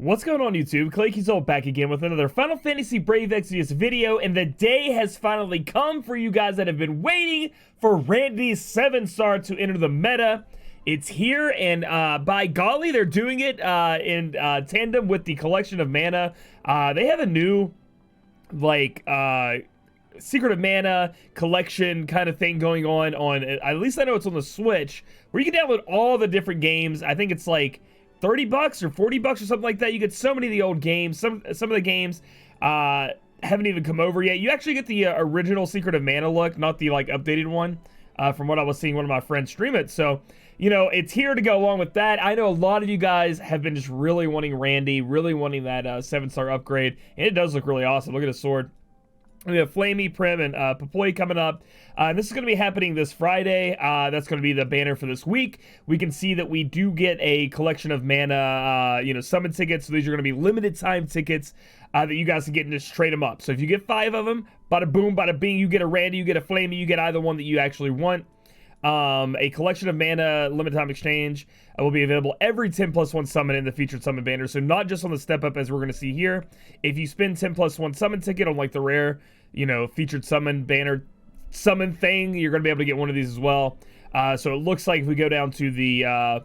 What's going on, YouTube? Claic Yuzolt back again with another Final Fantasy Brave Exvius video, and the day has finally come for you guys that have been waiting for Randy's 7-star to enter the meta. It's here, and by golly, they're doing it in tandem with the collection of Manna. They have a new, like, Secret of Manna collection kind of thing going on, at least I know it's on the Switch, where you can download all the different games. I think it's like $30 or $40 or something like that. You get so many of the old games. Some of the games haven't even come over yet. You actually get the original Secret of Manna look, not the like updated one, from what I was seeing one of my friends stream it. So, you know, it's here to go along with that. I know a lot of you guys have been just really wanting Randi, really wanting that 7-star upgrade, and it does look really awesome. Look at his sword. We have Flammie, Prim, and Papoy coming up. This is going to be happening this Friday. That's going to be the banner for this week. We can see that we do get a collection of Manna, summon tickets. So these are going to be limited time tickets that you guys can get and just trade them up. So if you get 5 of them, bada boom, bada bing, you get a Randi, you get a Flammie, you get either one that you actually want. A collection of Manna limited time exchange will be available every 10+1 summon in the featured summon banner. So not just on the step up as we're going to see here. If you spend 10+1 summon ticket on like the rare, featured summon banner summon thing, you're going to be able to get one of these as well. So it looks like if we go down to the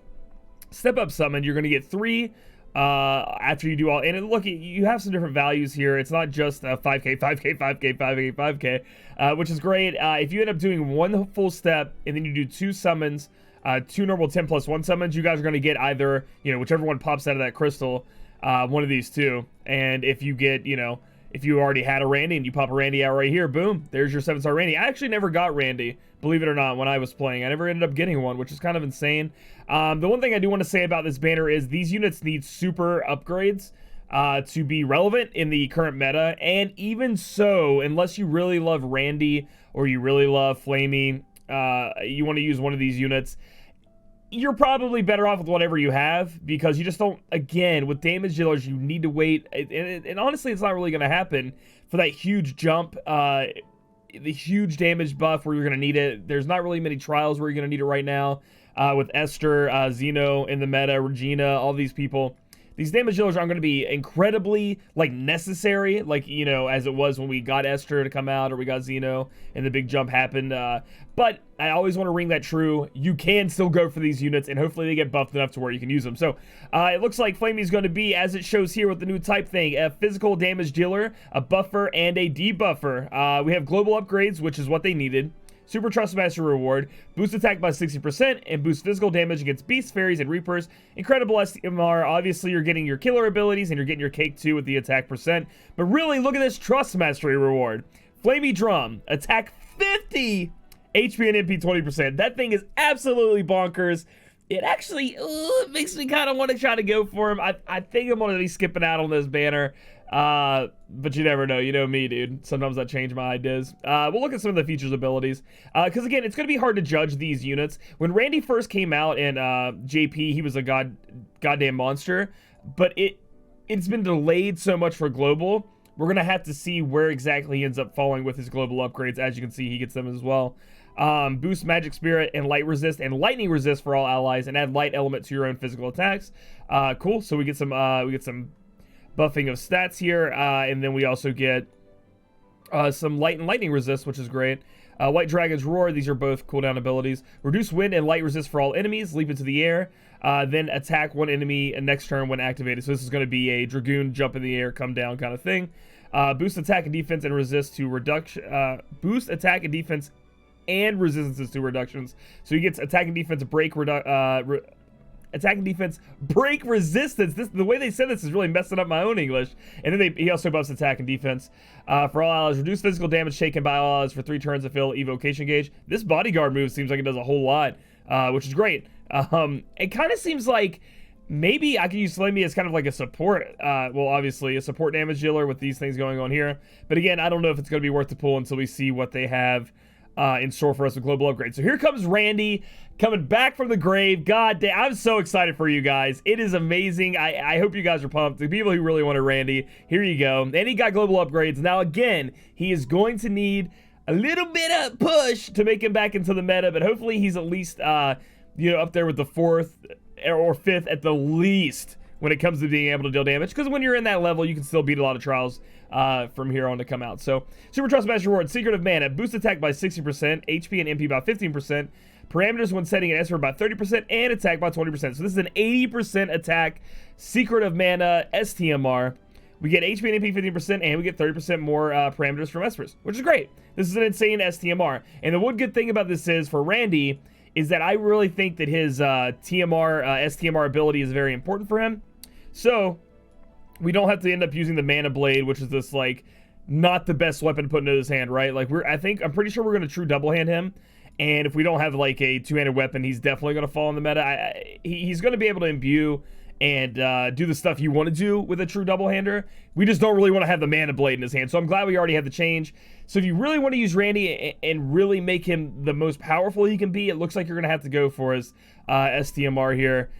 step up summon, you're going to get 3 after you do all, and look, you have some different values here. It's not just 5k, 5k, 5k, 5k, 5k, which is great. If you end up doing one full step and then you do 2 summons, 2 normal 10+1 summons, you guys are going to get either, whichever one pops out of that crystal, one of these two. And if you get, if you already had a Randi and you pop a Randi out right here, boom, there's your 7-star Randi. I actually never got Randi, believe it or not, when I was playing. I never ended up getting one, which is kind of insane. The one thing I do want to say about this banner is these units need super upgrades to be relevant in the current meta. And even so, unless you really love Randi or you really love Flammie, you want to use one of these units, you're probably better off with whatever you have, because you just don't, again, with damage dealers, you need to wait. And honestly, it's not really going to happen for that huge jump, the huge damage buff where you're going to need it. There's not really many trials where you're going to need it right now. With Esther, Zeno in the meta, Regina, all these people. These damage dealers aren't going to be incredibly, necessary, as it was when we got Esther to come out or we got Zeno and the big jump happened. But I always want to ring that true. You can still go for these units, and hopefully they get buffed enough to where you can use them. So it looks like Flammie is going to be, as it shows here with the new type thing, a physical damage dealer, a buffer, and a debuffer. We have global upgrades, which is what they needed. Super Trust Master reward, boost attack by 60%, and boost physical damage against beasts, fairies, and reapers. Incredible SMR. Obviously, you're getting your killer abilities, and you're getting your cake too with the attack percent. But really, look at this Trust Mastery reward. Flammie Drum, attack 50, HP and MP 20%. That thing is absolutely bonkers. It actually it makes me kind of want to try to go for him. I think I'm going to be skipping out on this banner. But you never know. You know me, dude. Sometimes I change my ideas. We'll look at some of the features abilities. Because again, it's going to be hard to judge these units. When Randi first came out in JP, he was a goddamn monster. But it's been delayed so much for global. We're going to have to see where exactly he ends up falling with his global upgrades. As you can see, he gets them as well. Boost magic spirit and light resist and lightning resist for all allies, and add light element to your own physical attacks. Cool. So we get some buffing of stats here, and then we also get some light and lightning resist, which is great. White Dragon's Roar, these are both cooldown abilities. Reduce wind and light resist for all enemies, leap into the air, then attack one enemy next turn when activated. So this is going to be a Dragoon jump in the air, come down kind of thing. Boost attack and defense and resist to reduction. Boost attack and defense and resistances to reductions. So he gets attack and defense break attack and defense break resistance. The way they said this is really messing up my own English. And then he also buffs attack and defense for all allies. Reduce physical damage taken by all allies for 3 turns to fill evocation gauge. This bodyguard move seems like it does a whole lot, which is great. It kind of seems like maybe I could use Flammie as kind of like a support. Well, obviously a support damage dealer with these things going on here. But again, I don't know if it's going to be worth the pull until we see what they have in store for us with global upgrades. So here comes Randi coming back from the grave. God damn, I'm so excited for you guys. It is amazing. I hope you guys are pumped. The people who really wanted Randi, here you go. And he got global upgrades. Now again, he is going to need a little bit of push to make him back into the meta, but hopefully he's at least up there with the 4th or 5th at the least when it comes to being able to deal damage, because when you're in that level, you can still beat a lot of trials from here on to come out. So, Super Trust Match Reward, Secret of Manna, boost attack by 60%, HP and MP by 15%, parameters when setting an S for about 30%, and attack by 20%. So this is an 80% attack Secret of Manna STMR. We get HP and MP 15%, and we get 30% more parameters from Espers, which is great. This is an insane STMR. And the one good thing about this is, for Randi, is that I really think that his STMR ability is very important for him. So, we don't have to end up using the Mana Blade, which is this, like, not the best weapon to put into his hand, right? Like, I'm pretty sure we're going to true double hand him. And if we don't have, like, a two-handed weapon, he's definitely going to fall in the meta. He's going to be able to imbue and do the stuff you want to do with a true double-hander. We just don't really want to have the Mana Blade in his hand. So I'm glad we already had the change. So if you really want to use Randi and really make him the most powerful he can be, it looks like you're going to have to go for his STMR here.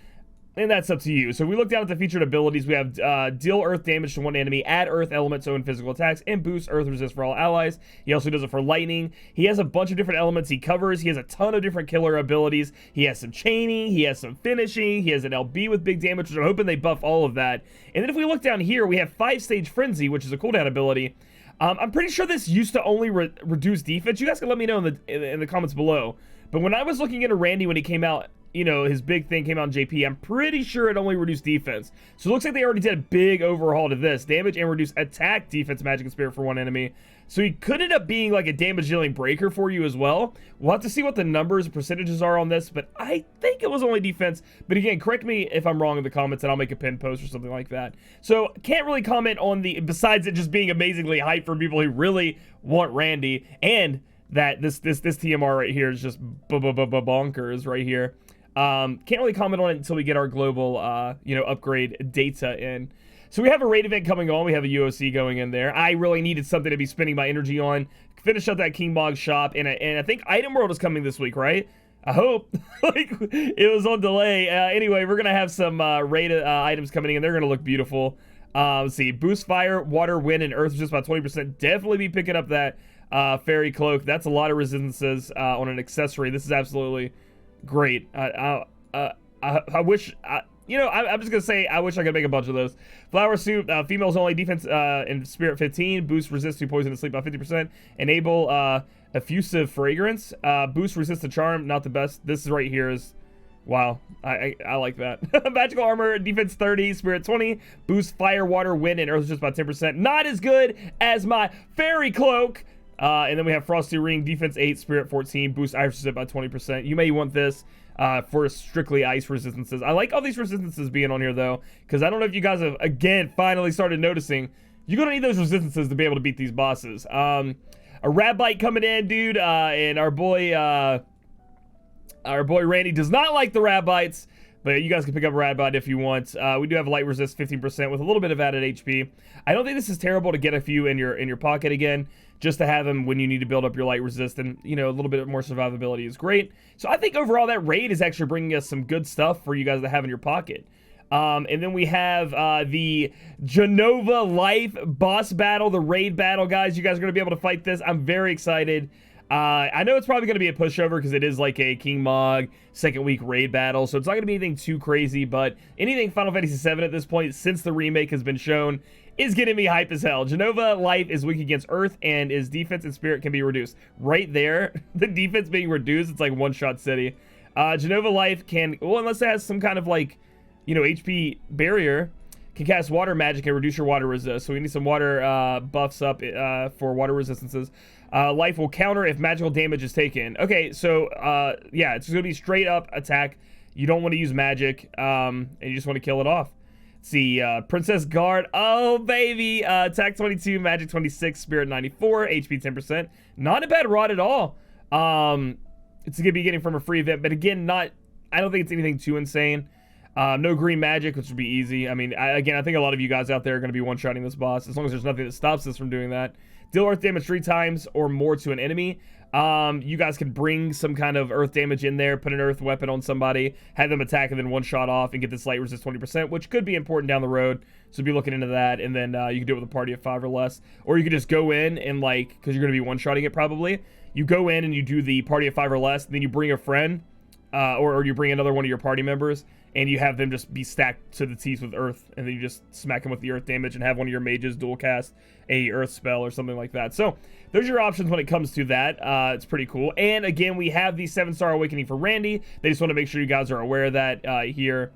And that's up to you. So we look down at the featured abilities. We have deal earth damage to one enemy, add earth elements so in physical attacks, and boost earth resist for all allies. He also does it for lightning. He has a bunch of different elements he covers. He has a ton of different killer abilities. He has some chaining. He has some finishing. He has an LB with big damage, which I'm hoping they buff all of that. And then if we look down here, we have 5-stage frenzy, which is a cooldown ability. I'm pretty sure this used to only reduce defense. You guys can let me know in the comments below. But when I was looking into Randi when he came out, you know, his big thing came out in JP, I'm pretty sure it only reduced defense. So it looks like they already did a big overhaul to this. Damage and reduce attack, defense, magic, and spirit for one enemy. So he could end up being like a damage dealing breaker for you as well. We'll have to see what the numbers and percentages are on this, but I think it was only defense. But again, correct me if I'm wrong in the comments and I'll make a pin post or something like that. So can't really comment on besides it just being amazingly hyped for people who really want Randi, and that this TMR right here is just bonkers right here. Can't really comment on it until we get our global, you know, upgrade data in. So we have a raid event coming on. We have a UOC going in there. I really needed something to be spending my energy on. Finish up that King Mog shop, and I think Item World is coming this week, right? I hope. Like, it was on delay. Anyway, we're gonna have some raid items coming in. They're gonna look beautiful. Let's see, boost fire, water, wind, and earth is just about 20%. Definitely be picking up that fairy cloak. That's a lot of resistances on an accessory. This is absolutely great. I wish, you know, I'm just gonna say I wish I could make a bunch of those. Flower suit, females only, defense and spirit 15, boost resist to poison and sleep by 50%, enable effusive fragrance, boost resist to charm. Not the best. This is right here is, wow, I like that. Magical armor, defense 30, spirit 20, boost fire, water, wind, and earth is just about 10%. Not as good as my fairy cloak. And then we have Frosty Ring, defense 8, spirit 14, boost ice resistance by 20%. You may want this for strictly ice resistances. I like all these resistances being on here, though, because I don't know if you guys have, again, finally started noticing. You're going to need those resistances to be able to beat these bosses. A Rabite coming in, dude, and our boy Randi does not like the Rabites. But you guys can pick up a Rabite if you want. We do have light resist 15% with a little bit of added HP. I don't think this is terrible to get a few in your pocket again, just to have them when you need to build up your light resist, and you know, a little bit more survivability is great. So I think overall that raid is actually bringing us some good stuff for you guys to have in your pocket. And then we have the Genova Life boss battle, the raid battle, guys. You guys are going to be able to fight this. I'm very excited. I know it's probably going to be a pushover because it is like a King Mog second week raid battle, so it's not going to be anything too crazy, but anything Final Fantasy VII at this point, since the remake has been shown, is getting me hype as hell. Genova Life is weak against Earth, and his defense and spirit can be reduced. Right there, the defense being reduced, it's like one-shot city. Genova Life can, well, unless it has some kind of like, you know, HP barrier, can cast water magic and reduce your water resist. So we need some water buffs up for water resistances. Life will counter if magical damage is taken. Okay, so yeah, it's going to be straight up attack. You don't want to use magic, and you just want to kill it off. Let's see, Princess Guard. Oh, baby. Attack 22, magic 26, spirit 94, HP 10%. Not a bad rod at all. It's going to be getting from a free event, but again, I don't think it's anything too insane. No green magic, which would be easy. I mean, again, I think a lot of you guys out there are going to be one-shotting this boss, as long as there's nothing that stops us from doing that. Deal earth damage 3 times or more to an enemy. You guys can bring some kind of earth damage in there, put an earth weapon on somebody, have them attack, and then one shot off and get this light resist 20%, which could be important down the road. So be looking into that, and then you can do it with a party of 5 or less. Or you could just go in and, like, because you're going to be one-shotting it probably, you go in and you do the party of 5 or less, and then you bring a friend, or you bring another one of your party members, and you have them just be stacked to the teeth with earth, and then you just smack them with the earth damage and have one of your mages dual cast a earth spell or something like that. So there's your options when it comes to that. It's pretty cool. And again, we have the 7-star awakening for Randi. They just want to make sure you guys are aware of that here.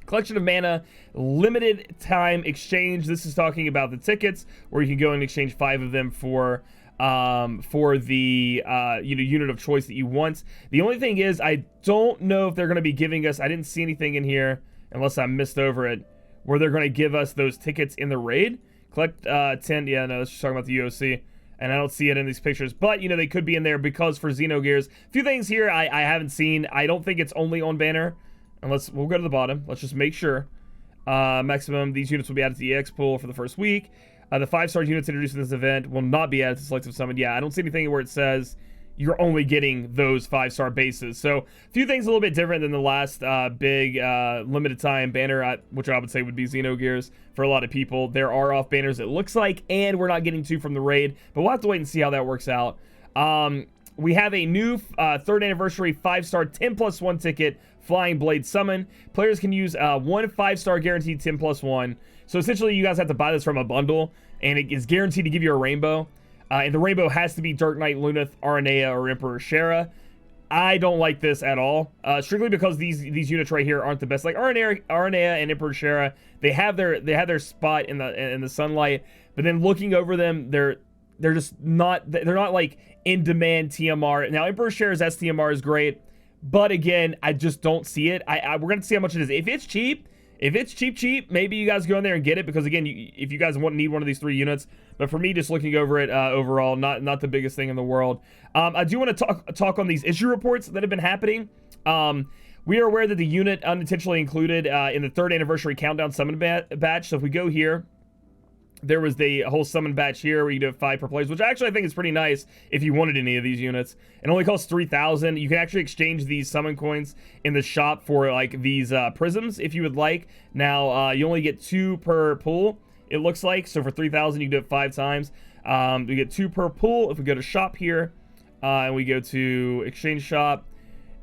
Collection of mana, limited time exchange. This is talking about the tickets where you can go and exchange 5 of them for the unit of choice that you want. The only thing is, I don't know if they're going to be giving us, I didn't see anything in here unless I missed over it, where they're going to give us those tickets in the raid. Collect 10, yeah, no, that's just talking about the UOC, and I don't see it in these pictures, but they could be in there because for Xenogears. A few things here I haven't seen. I don't think it's only on banner, unless we'll go to the bottom. Let's just make sure. Maximum, these units will be added to the EX pool for the first week. The 5-star units introduced in this event will not be added to selective summon. Yeah, I don't see anything where it says you're only getting those 5-star bases. So a few things a little bit different than the last big limited time banner, which I would say would be Xenogears for a lot of people. There are off banners, it looks like, and we're not getting 2 from the raid, but we'll have to wait and see how that works out. We have a new 3rd anniversary 5-star 10+1 ticket Flying Blade summon. Players can use 1 5-star guaranteed 10+1. So essentially, you guys have to buy this from a bundle, and it is guaranteed to give you a rainbow. And the rainbow has to be Dark Knight, Luneth, Aranea, or Emperor Shera. I don't like this at all, strictly because these units right here aren't the best. Like Aranea and Emperor Shera, they have their spot in the sunlight, but then looking over them, they're just not, they're not like in demand TMR. Now Emperor Shera's STMR is great, but again, I just don't see it. We're gonna see how much it is. If it's cheap, cheap, maybe you guys go in there and get it, because again, if you guys need one of these 3 units. But for me, just looking over it overall, not the biggest thing in the world. I do want to talk on these issue reports that have been happening. We are aware that the unit unintentionally included in the 3rd anniversary countdown summon batch. So if we go here, there was the whole summon batch here where you do 5 per place, which actually I think is pretty nice if you wanted any of these units. It only costs 3,000. You can actually exchange these summon coins in the shop for like these prisms if you would like. Now you only get 2 per pull, it looks like. So for 3,000 you can do it 5 times. We get 2 per pull. If we go to shop here and we go to exchange shop,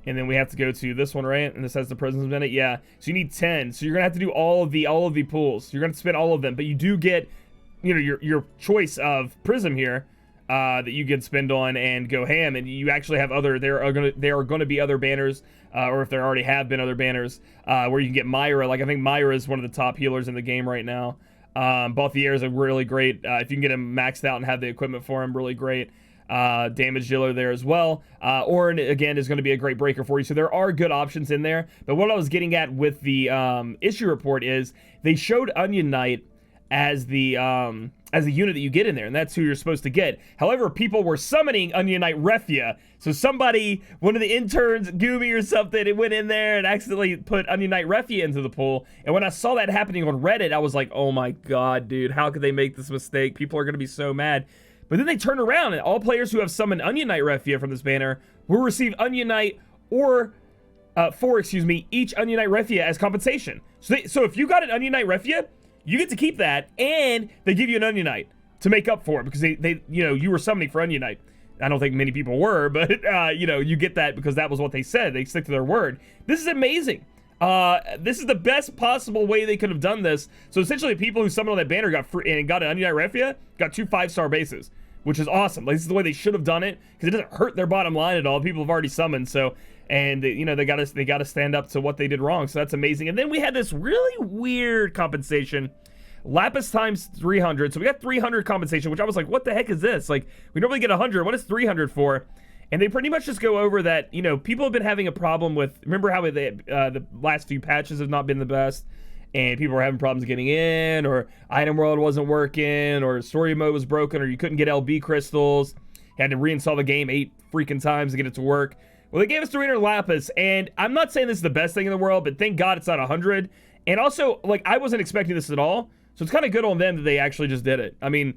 and then we have to go to this one, right? And this has the prisms in it. Yeah, so you need 10. So you're gonna have to do all of the pulls. You're gonna spend all of them, but you do get your choice of prism here that you can spend on and go ham, and you actually have other, there are gonna be other banners, or if there already have been other banners where you can get Myra. Like I think Myra is one of the top healers in the game right now. Balthier is a really great, if you can get him maxed out and have the equipment for him, really great. Damage dealer there as well. Orin again is going to be a great breaker for you. So there are good options in there. But what I was getting at with the issue report is they showed Onion Knight as the unit that you get in there, and that's who you're supposed to get. However, people were summoning Onion Knight Refia. So somebody, one of the interns, Goomy or something, it went in there and accidentally put Onion Knight Refia into the pool. And when I saw that happening on Reddit, I was like, oh my god, dude, how could they make this mistake? People are going to be so mad. But then they turn around, and all players who have summoned Onion Knight Refia from this banner will receive Onion Knight each Onion Knight Refia as compensation. So if you got an Onion Knight Refia, you get to keep that, and they give you an Onion Knight to make up for it, because you were summoning for Onion Knight. I don't think many people were, but you get that because that was what they said. They stick to their word. This is amazing. This is the best possible way they could have done this. So essentially, people who summoned on that banner got free and got an Onion Knight Refia got 2 5-star bases, which is awesome. Like, this is the way they should have done it, because it doesn't hurt their bottom line at all. People have already summoned, so, and they got to stand up to what they did wrong. So that's amazing. And then we had this really weird compensation, Lapis times 300. So we got 300 compensation, which I was like, what the heck is this? Like, we normally get 100. What is 300 for? And they pretty much just go over that, people have been having a problem with, remember how the last few patches have not been the best, and people were having problems getting in, or item world wasn't working, or story mode was broken, or you couldn't get LB crystals, had to reinstall the game 8 freaking times to get it to work. Well, they gave us 300 Lapis, and I'm not saying this is the best thing in the world, but thank God it's not 100. And also, like, I wasn't expecting this at all, so it's kind of good on them that they actually just did it. I mean,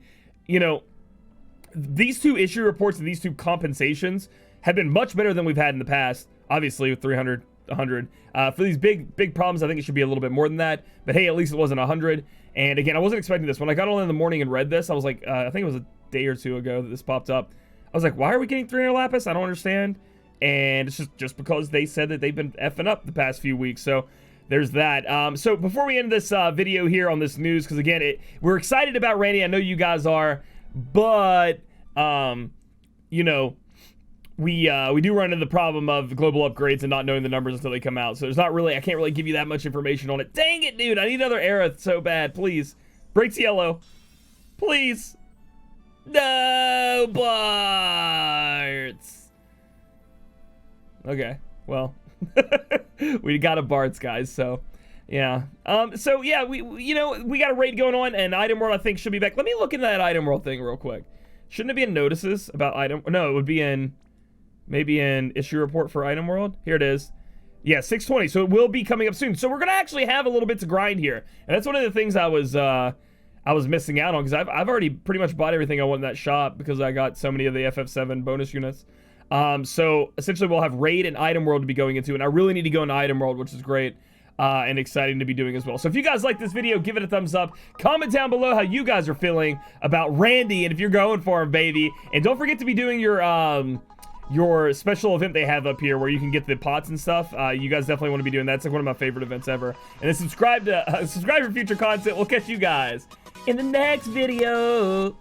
these 2 issue reports and these 2 compensations have been much better than we've had in the past, obviously with 300, 100. For these big problems, I think it should be a little bit more than that, but hey, at least it wasn't 100. And again, I wasn't expecting this. When I got on in the morning and read this, I was like, I think it was a day or 2 ago that this popped up. I was like, why are we getting 300 Lapis? I don't understand. And it's just because they said that they've been effing up the past few weeks. So there's that. So before we end this video here on this news, because again, we're excited about Randi. I know you guys are, but you know, we do run into the problem of global upgrades and not knowing the numbers until they come out. So there's not really, I can't really give you that much information on it. Dang it, dude! I need another era so bad. Please, breaks yellow. Please, no parts. Okay, well. We got a Bart's, guys, so yeah. So yeah, we got a raid going on, and Item World I think should be back. Let me look into that Item World thing real quick. Shouldn't it be in notices about item? No, it would be in maybe in issue report for Item World. Here it is. Yeah, 620. So it will be coming up soon. So we're gonna actually have a little bit to grind here, and that's one of the things I was missing out on, because I've already pretty much bought everything I want in that shop because I got so many of the FF7 bonus units. So essentially we'll have raid and Item World to be going into, and I really need to go into Item World, which is great and exciting to be doing as well. So if you guys like this video, give it a thumbs up, comment down below how you guys are feeling about Randi and if you're going for him, baby. And don't forget to be doing your special event they have up here where you can get the pots and stuff. You guys definitely want to be doing that. It's like one of my favorite events ever. And then subscribe for future content. We'll catch you guys in the next video.